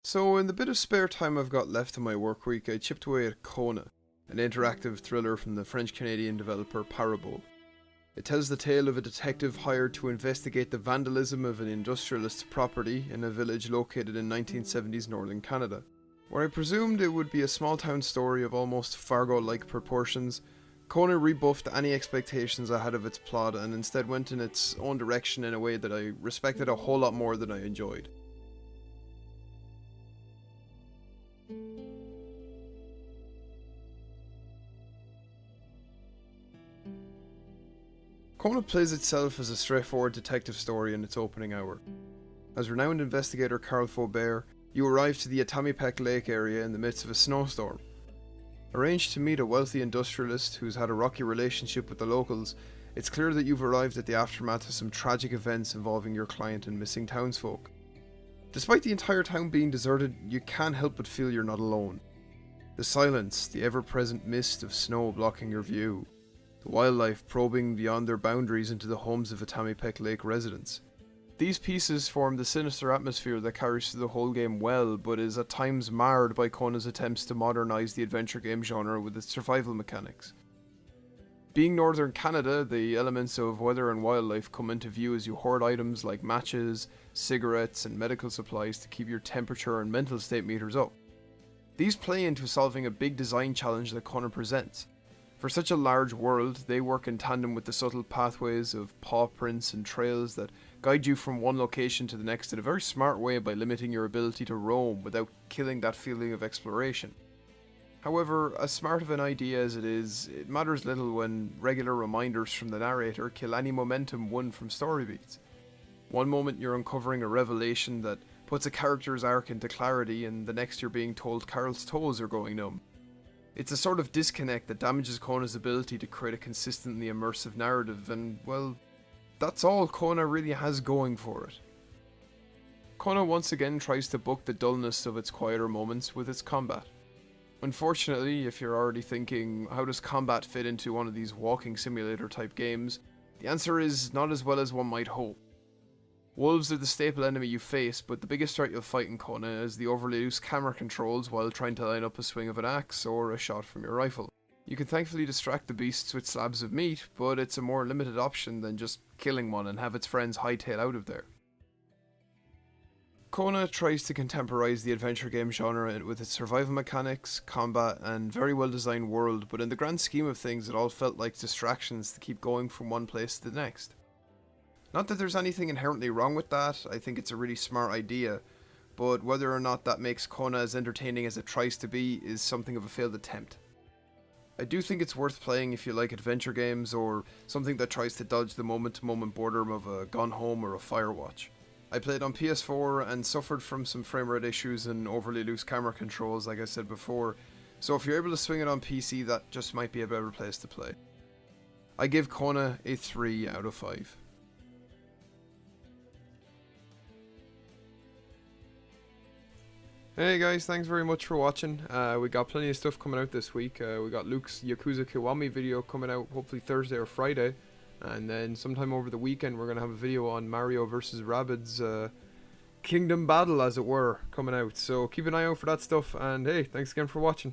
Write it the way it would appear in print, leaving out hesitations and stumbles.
So, in the bit of spare time I've got left in my work week, I chipped away at Kona, an interactive thriller from the French-Canadian developer Parabole. It tells the tale of a detective hired to investigate the vandalism of an industrialist's property in a village located in 1970s northern Canada. Where I presumed it would be a small-town story of almost Fargo-like proportions, Kona rebuffed any expectations I had of its plot and instead went in its own direction in a way that I respected a whole lot more than I enjoyed. Kona plays itself as a straightforward detective story in its opening hour. As renowned investigator Carl Faubert, you arrive to the Atamipek lake area in the midst of a snowstorm. Arranged to meet a wealthy industrialist who's had a rocky relationship with the locals, it's clear that you've arrived at the aftermath of some tragic events involving your client and missing townsfolk. Despite the entire town being deserted, you can't help but feel you're not alone. The silence, the ever-present mist of snow blocking your view, the wildlife probing beyond their boundaries into the homes of Atamipek Lake residents. These pieces form the sinister atmosphere that carries through the whole game well, but is at times marred by Kona's attempts to modernise the adventure game genre with its survival mechanics. Being northern Canada, the elements of weather and wildlife come into view as you hoard items like matches, cigarettes and medical supplies to keep your temperature and mental state meters up. These play into solving a big design challenge that Kona presents. For such a large world, they work in tandem with the subtle pathways of paw prints and trails that guide you from one location to the next in a very smart way by limiting your ability to roam without killing that feeling of exploration. However, as smart of an idea as it is, it matters little when regular reminders from the narrator kill any momentum won from story beats. One moment you're uncovering a revelation that puts a character's arc into clarity, and the next you're being told Carl's toes are going numb. It's a sort of disconnect that damages Kona's ability to create a consistently immersive narrative, and, well, that's all Kona really has going for it. Kona once again tries to buck the dullness of its quieter moments with its combat. Unfortunately, if you're already thinking, how does combat fit into one of these walking simulator type games, the answer is not as well as one might hope. Wolves are the staple enemy you face, but the biggest threat you'll fight in Kona is the overly loose camera controls while trying to line up a swing of an axe or a shot from your rifle. You can thankfully distract the beasts with slabs of meat, but it's a more limited option than just killing one and have its friends hightail out of there. Kona tries to contemporize the adventure game genre with its survival mechanics, combat, and very well designed world, but in the grand scheme of things it all felt like distractions to keep going from one place to the next. Not that there's anything inherently wrong with that, I think it's a really smart idea, but whether or not that makes Kona as entertaining as it tries to be is something of a failed attempt. I do think it's worth playing if you like adventure games or something that tries to dodge the moment-to-moment boredom of a Gone Home or a Firewatch. I played on PS4 and suffered from some framerate issues and overly loose camera controls like I said before, so if you're able to swing it on PC that just might be a better place to play. I give Kona a 3 out of 5. Hey guys, thanks very much for watching. We got plenty of stuff coming out this week. We got Luke's Yakuza Kiwami video coming out hopefully Thursday or Friday. And then sometime over the weekend we're going to have a video on Mario vs. Rabbids Kingdom Battle, as it were, coming out. So keep an eye out for that stuff, and hey, thanks again for watching.